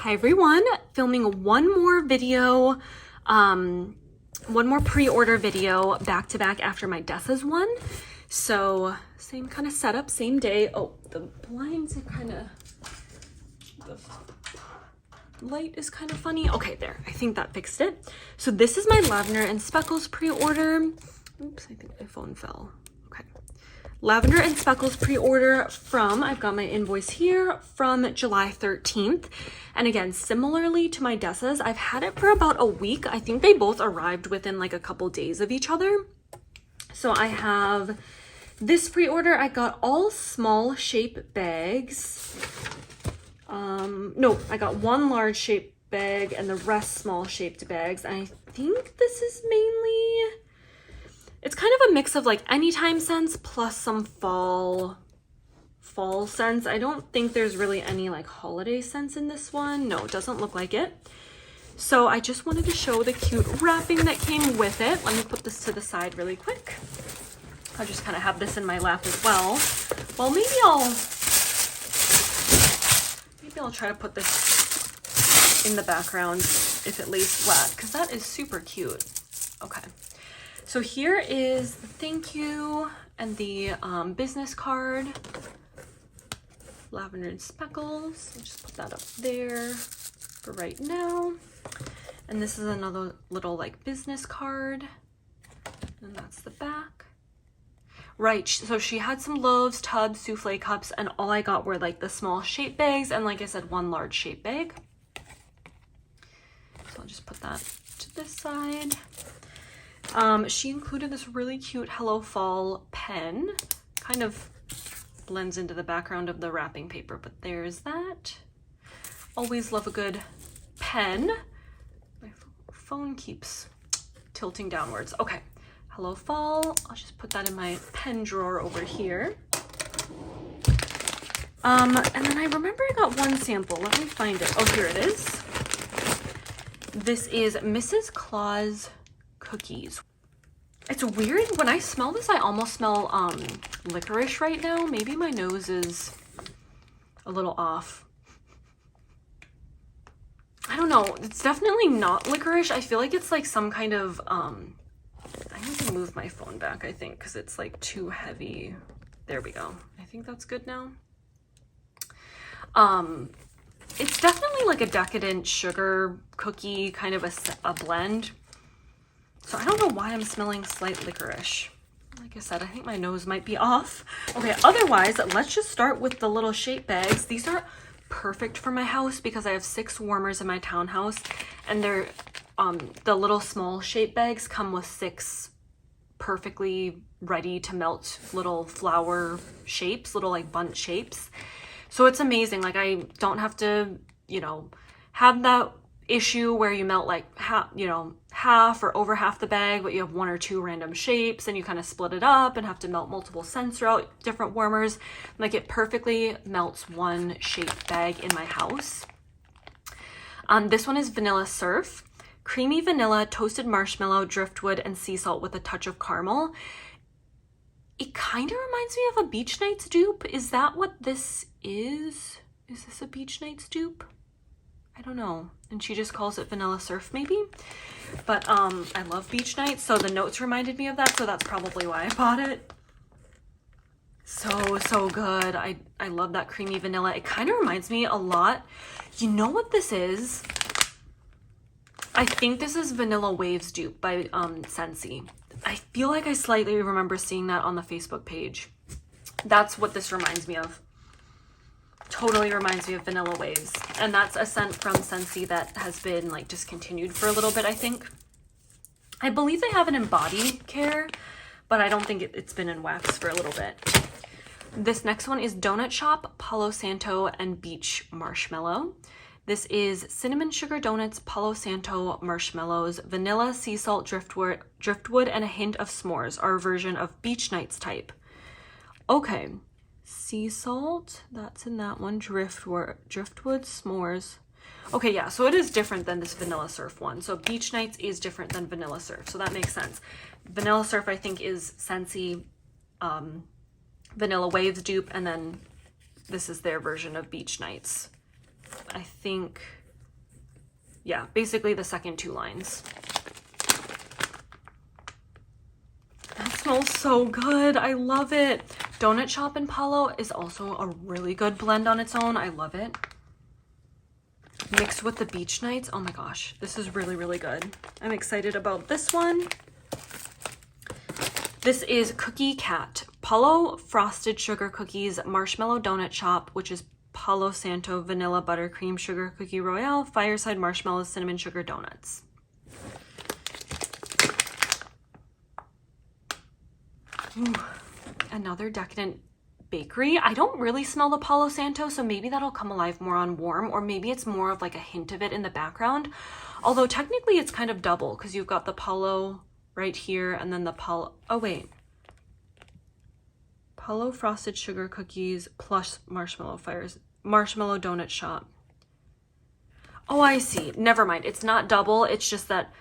Hi everyone, filming one more video, one more pre-order video back to back after my Dessa's one. So same kind of setup, same day. Oh, the blinds are kind of, the light is kind of funny. Okay, there, I think that fixed it. So this is my Lavender and Speckles pre-order. Oops, I think my phone fell. Okay. Lavender and Speckles pre-order from, I've got my invoice here, from July 13th. And again, similarly to my Dessa's, I've had it for about a week. I think they both arrived within like a couple days of each other. So I have this pre-order. I got all small shape bags. No, I got one large shape bag and the rest small shaped bags. And I think this is mainly, it's kind of a mix of like anytime scents plus some fall scents. I don't think there's really any like holiday scents in this one. No, it doesn't look like it. So I just wanted to show the cute wrapping that came with it. Let me put this to the side really quick. I'll just kind of have this in my lap as well. Well, maybe I'll try to put this in the background if it lays flat, because that is super cute. Okay. So here is the thank you and the business card. Lavender and Speckles. I'll just put that up there for right now. And this is another little like business card. And that's the back. Right, so she had some loaves, tubs, souffle cups, and all I got were like the small shape bags and like I said, one large shape bag. So I'll just put that to this side. She included this really cute Hello Fall pen. Kind of blends into the background of the wrapping paper, but there's that. Always love a good pen. My phone keeps tilting downwards. Okay, Hello Fall. I'll just put that in my pen drawer over here. And then I remember I got one sample. Let me find it. Oh, here it is. This is Mrs. Claus cookies. It's weird, when I smell this, I almost smell licorice right now. Maybe my nose is a little off. I don't know. It's definitely not licorice. I feel like it's like some kind of, I need to move my phone back, I think, because it's like too heavy. There we go. I think that's good now. It's definitely like a decadent sugar cookie, kind of a blend. So I don't know why I'm smelling slight licorice. Like I said, I think my nose might be off. Okay, otherwise, let's just start with the little shape bags. These are perfect for my house because I have 6 warmers in my townhouse, and they're the little small shape bags come with 6 perfectly ready to melt little flower shapes, little like bundt shapes. So it's amazing. Like I don't have to, you know, have that issue where you melt like half or over half the bag, but you have 1 or 2 random shapes and you kind of split it up and have to melt multiple scents throughout different warmers. Like it perfectly melts one shaped bag in my house. This one is Vanilla Surf. Creamy vanilla, toasted marshmallow, driftwood, and sea salt with a touch of caramel. It kind of reminds me of a Beach Nights dupe. Is that what this is? Is this a Beach Nights dupe? I don't know. And she just calls it Vanilla Surf maybe. But I love Beach Nights, so the notes reminded me of that, so that's probably why I bought it. So good. I love that creamy vanilla. It kind of reminds me a lot. You know what this is? I think this is Vanilla Waves dupe by Scentsy. I feel like I slightly remember seeing that on the Facebook page. That's what this reminds me of. Totally reminds me of Vanilla Waves. And that's a scent from Scentsy that has been like discontinued for a little bit, I think. I believe they have it in body care, but I don't think it's been in wax for a little bit. This next one is Donut Shop, Palo Santo, and Beach Marshmallow. This is cinnamon sugar donuts, Palo Santo marshmallows, vanilla, sea salt, driftwood, and a hint of s'mores, our version of Beach Nights type. Okay. Sea salt, that's in that one. Driftwood, s'mores. Okay, yeah, so it is different than this Vanilla Surf one. So Beach Nights is different than Vanilla Surf, so that makes sense. Vanilla Surf, I think, is Scentsy Vanilla Waves dupe, and then this is their version of Beach Nights. I think yeah, basically the second 2 lines. That smells so good. I love it. Donut Shop and Palo is also a really good blend on its own. I love it. Mixed with the beach nights. Oh my gosh, this is really, really good. I'm excited about this one. This is Cookie Cat. Palo Frosted Sugar Cookies, Marshmallow Donut Shop, which is Palo Santo Vanilla Buttercream Sugar Cookie Royale, Fireside Marshmallows Cinnamon Sugar Donuts. Ooh, another decadent bakery. I don't really smell the Palo Santo, so maybe that'll come alive more on warm, or maybe it's more of like a hint of it in the background. Although technically it's kind of double because you've got the Palo right here and then the Palo, oh wait. Palo Frosted Sugar Cookies plus Marshmallow Donut Shop. Oh, I see. Never mind. It's not double. It's just that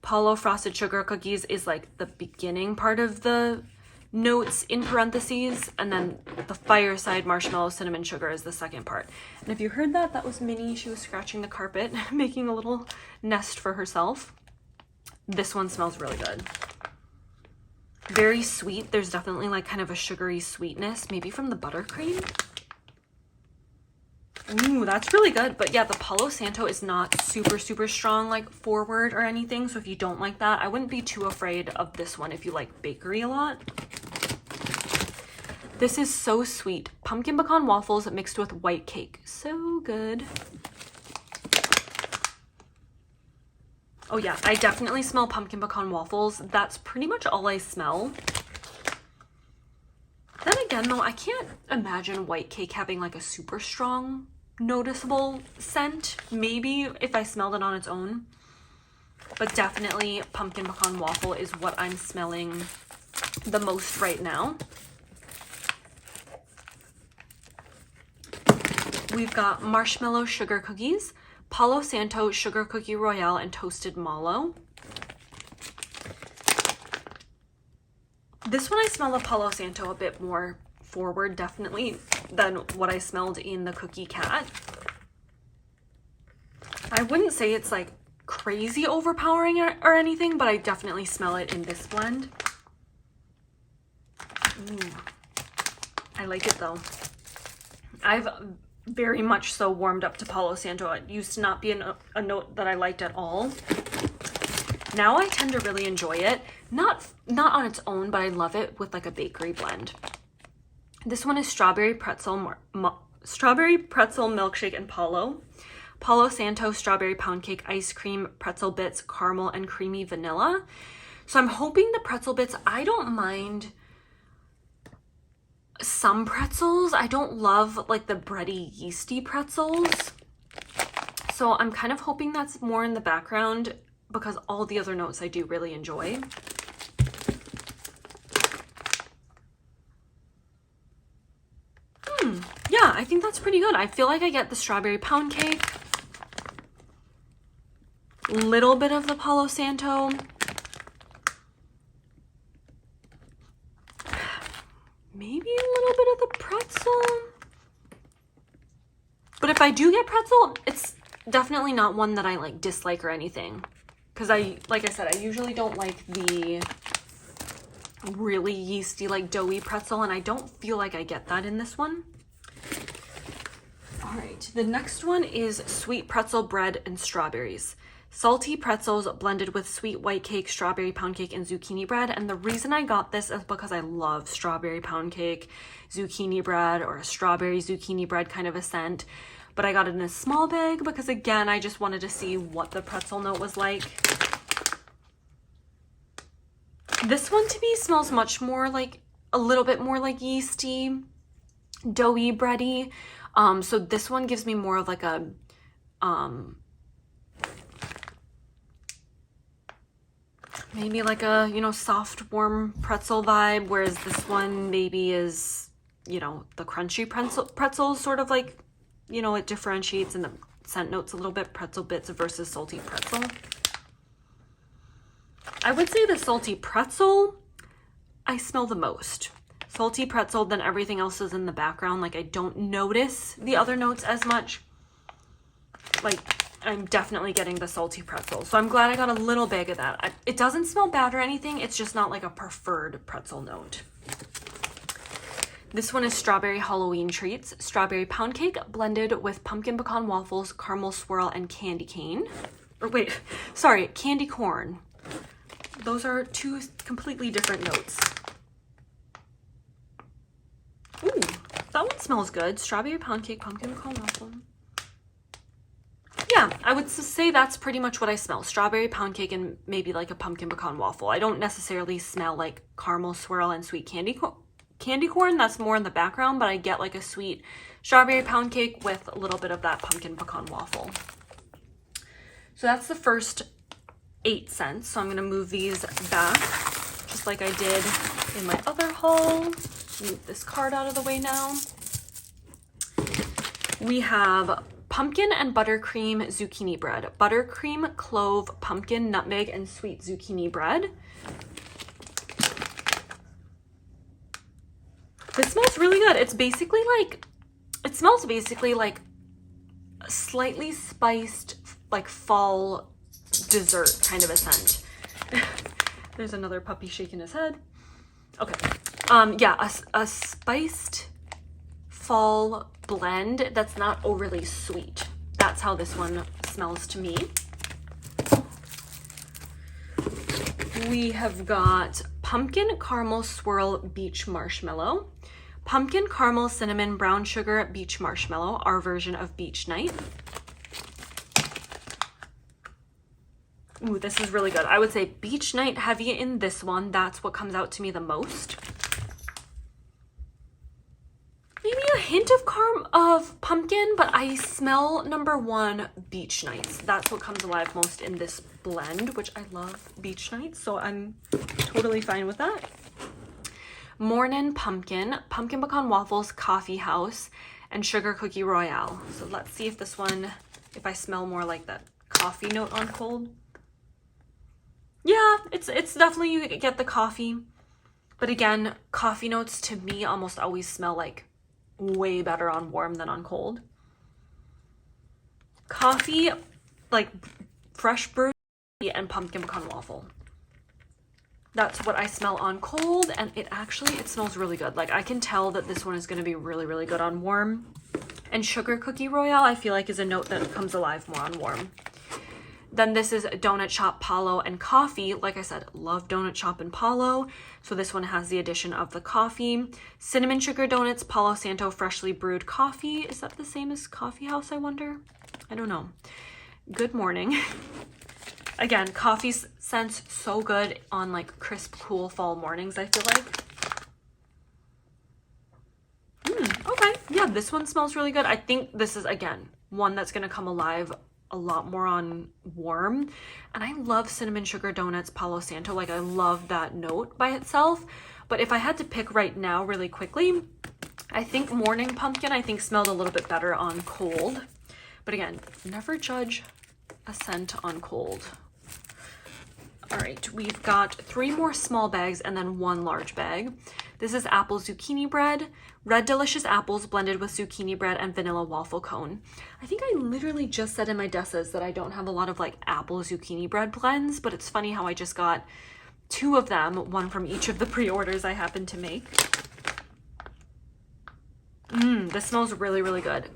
Palo Frosted Sugar Cookies is like the beginning part of the notes in parentheses, and then the Fireside Marshmallow Cinnamon Sugar is the second part. And if you heard that, that was Minnie. She was scratching the carpet, making a little nest for herself. This one smells really good. Very sweet. There's definitely like kind of a sugary sweetness, maybe from the buttercream. Ooh, that's really good. But yeah, the Palo Santo is not super, super strong, like forward or anything. So if you don't like that, I wouldn't be too afraid of this one if you like bakery a lot. This is so sweet. Pumpkin pecan waffles mixed with white cake. So good. Oh yeah, I definitely smell pumpkin pecan waffles. That's pretty much all I smell. Then again though, I can't imagine white cake having like a super strong noticeable scent. Maybe if I smelled it on its own. But definitely pumpkin pecan waffle is what I'm smelling the most right now. We've got Marshmallow Sugar Cookies, Palo Santo Sugar Cookie Royale, and Toasted Mallow. This one I smell the Palo Santo a bit more forward, definitely, than what I smelled in the Cookie Cat. I wouldn't say it's like crazy overpowering or anything, but I definitely smell it in this blend. Ooh, I like it though. I've very much so warmed up to Palo Santo. It used to not be a note that I liked at all. Now I tend to really enjoy it. Not on its own, but I love it with like a bakery blend. This one is Strawberry Pretzel Milkshake and Palo. Palo Santo Strawberry Pound Cake Ice Cream Pretzel Bits Caramel and Creamy Vanilla. So I'm hoping the pretzel bits, I don't mind some pretzels. I don't love like the bready yeasty pretzels. So I'm kind of hoping that's more in the background because all the other notes I do really enjoy. Yeah, I think that's pretty good. I feel like I get the strawberry pound cake, little bit of the Palo Santo, maybe a little bit of the pretzel. But if I do get pretzel, it's definitely not one that I like dislike or anything. Because like I said, I usually don't like the really yeasty, like doughy pretzel, and I don't feel like I get that in this one. All right, the next one is Sweet Pretzel Bread and Strawberries. Salty pretzels blended with sweet white cake, strawberry pound cake, and zucchini bread. And the reason I got this is because I love strawberry pound cake, zucchini bread, or a strawberry zucchini bread kind of a scent. But I got it in a small bag because, again, I just wanted to see what the pretzel note was like. This one to me smells much more like, a little bit more like yeasty, doughy, bready. So this one gives me more of like a, maybe like a, you know, soft, warm pretzel vibe, whereas this one maybe is, you know, the crunchy pretzel sort of like, you know, it differentiates in the scent notes a little bit, pretzel bits versus salty pretzel. I would say the salty pretzel I smell the most. Salty pretzel, then everything else is in the background. Like I don't notice the other notes as much. Like I'm definitely getting the salty pretzel. So I'm glad I got a little bag of that. It doesn't smell bad or anything. It's just not like a preferred pretzel note. This one is strawberry Halloween treats. Strawberry pound cake blended with pumpkin pecan waffles, caramel swirl, and candy cane. Or wait, sorry, candy corn. Those are two completely different notes. Ooh, that one smells good. Strawberry pound cake, pumpkin pecan waffle. Yeah, I would say that's pretty much what I smell. Strawberry pound cake and maybe like a pumpkin pecan waffle. I don't necessarily smell like caramel swirl and sweet candy corn. That's more in the background, but I get like a sweet strawberry pound cake with a little bit of that pumpkin pecan waffle. So that's the first 8 scents. So I'm going to move these back just like I did in my other haul. Move this card out of the way now. We have pumpkin and buttercream zucchini bread. Buttercream, clove, pumpkin, nutmeg, and sweet zucchini bread. This smells really good. It's basically like, it smells basically like a slightly spiced, like fall dessert kind of a scent. There's another puppy shaking his head. Okay. Yeah, a spiced fall blend that's not overly sweet. That's how this one smells to me. We have got pumpkin caramel swirl beach marshmallow, pumpkin caramel cinnamon brown sugar beach marshmallow, our version of beach night. Ooh, this is really good. I would say beach night heavy in this one. That's what comes out to me the most. Maybe a hint of pumpkin, but I smell number 1 beach nights. That's what comes alive most in this blend, which I love beach nights, so I'm totally fine with that. Mornin pumpkin, pumpkin pecan waffles, coffee house, and sugar cookie royale. So let's see if this one, if I smell more like that coffee note on cold. Yeah, it's definitely, you get the coffee, but again, coffee notes to me almost always smell like way better on warm than on cold. Coffee, like fresh brewed, and pumpkin pecan waffle. That's what I smell on cold, and it smells really good. Like I can tell that this one is going to be really, really good on warm. And sugar cookie royale, I feel like is a note that comes alive more on warm. Then this is Donut Shop, Palo, and Coffee. Like I said, love Donut Shop and Palo. So this one has the addition of the coffee. Cinnamon Sugar Donuts, Palo Santo Freshly Brewed Coffee. Is that the same as Coffee House, I wonder? I don't know. Good morning. Again, coffee scents so good on like crisp, cool fall mornings, I feel like. Okay. Yeah, this one smells really good. I think this is, again, one that's going to come alive a lot more on warm. And I love Cinnamon Sugar Donuts, Palo Santo. Like I love that note by itself. But if I had to pick right now really quickly, I think Morning Pumpkin, I think smelled a little bit better on cold. But again, never judge a scent on cold. All right, we've got 3 more small bags and then 1 large bag. This is apple zucchini bread, red delicious apples blended with zucchini bread and vanilla waffle cone. I think I literally just said in my desas that I don't have a lot of like apple zucchini bread blends, but it's funny how I just got 2 of them, one from each of the pre-orders I happened to make. This smells really, really good.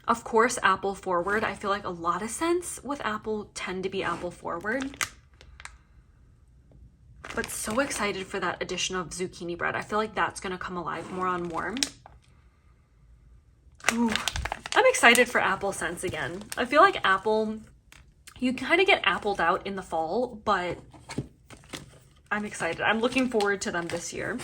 Of course, apple forward. I feel like a lot of scents with apple tend to be apple forward. But so excited for that addition of zucchini bread. I feel like that's going to come alive more on warm. Ooh, I'm excited for apple scents again. I feel like apple, you kind of get appled out in the fall, but I'm excited. I'm looking forward to them this year.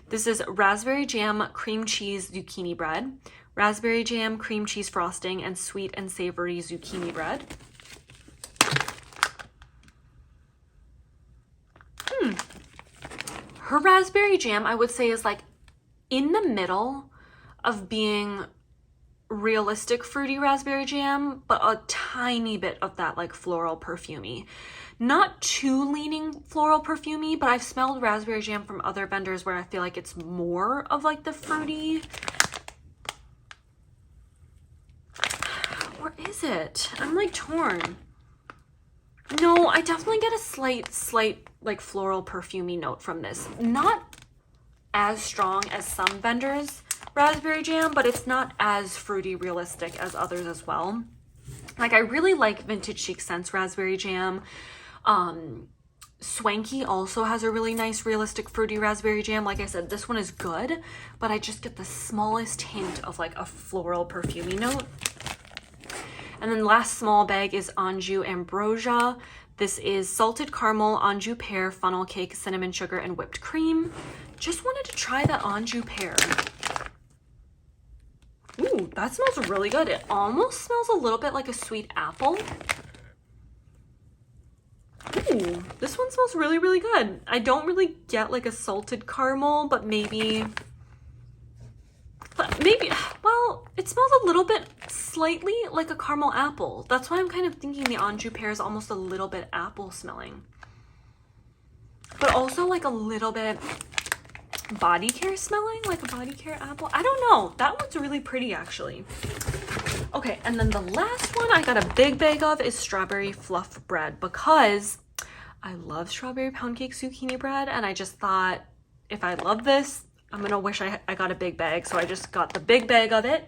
This is raspberry jam, cream cheese, zucchini bread, raspberry jam, cream cheese frosting, and sweet and savory zucchini bread. Her raspberry jam, I would say, is like in the middle of being realistic fruity raspberry jam, but a tiny bit of that like floral perfumey. Not too leaning floral perfumey, but I've smelled raspberry jam from other vendors where I feel like it's more of like the fruity. Or is is it? I'm like torn. No, I definitely get a slight like floral perfumey note from this. Not as strong as some vendors' raspberry jam, but it's not as fruity realistic as others as well. Like, I really like Vintage Chic Scents raspberry jam. Swanky also has a really nice realistic fruity raspberry jam. Like I said, this one is good, but I just get the smallest hint of like a floral perfumey note. And then the last small bag is Anjou Ambrosia. This is salted caramel, Anjou pear, funnel cake, cinnamon sugar, and whipped cream. Just wanted to try that Anjou pear. Ooh, that smells really good. It almost smells a little bit like a sweet apple. Ooh, this one smells really, really good. I don't really get like a salted caramel, but maybe, well, it smells a little bit slightly like a caramel apple. That's why I'm kind of thinking the Anjou pear is almost a little bit apple smelling. But also like a little bit body care smelling, like a body care apple. I don't know. That one's really pretty actually. Okay, and then the last one I got a big bag of is strawberry fluff bread, because I love strawberry pound cake zucchini bread, and I just thought if I love this, I'm gonna wish I got a big bag. So I just got the big bag of it.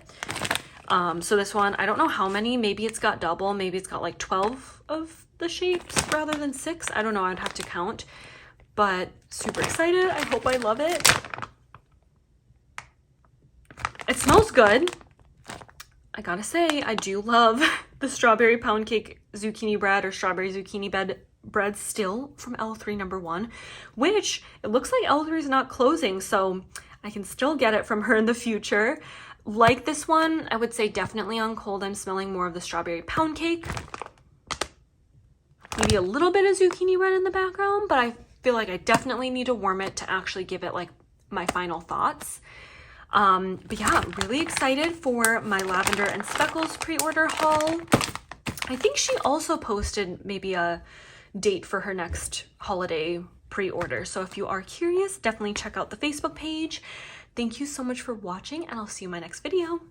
So this one, I don't know how many, maybe it's got double, maybe it's got like 12 of the shapes rather than 6. I don't know, I'd have to count, but super excited. I hope I love it. It smells good. I gotta say, I do love the strawberry pound cake zucchini bread or strawberry zucchini bread still from L3 #1, which it looks like L3 is not closing, so I can still get it from her in the future. Like this one, I would say definitely on cold, I'm smelling more of the strawberry pound cake. Maybe a little bit of zucchini bread in the background, but I feel like I definitely need to warm it to actually give it like my final thoughts. But yeah, really excited for my Lavender and Speckles pre-order haul. I think she also posted maybe a date for her next holiday pre-order. So if you are curious, definitely check out the Facebook page. Thank you so much for watching, and I'll see you in my next video.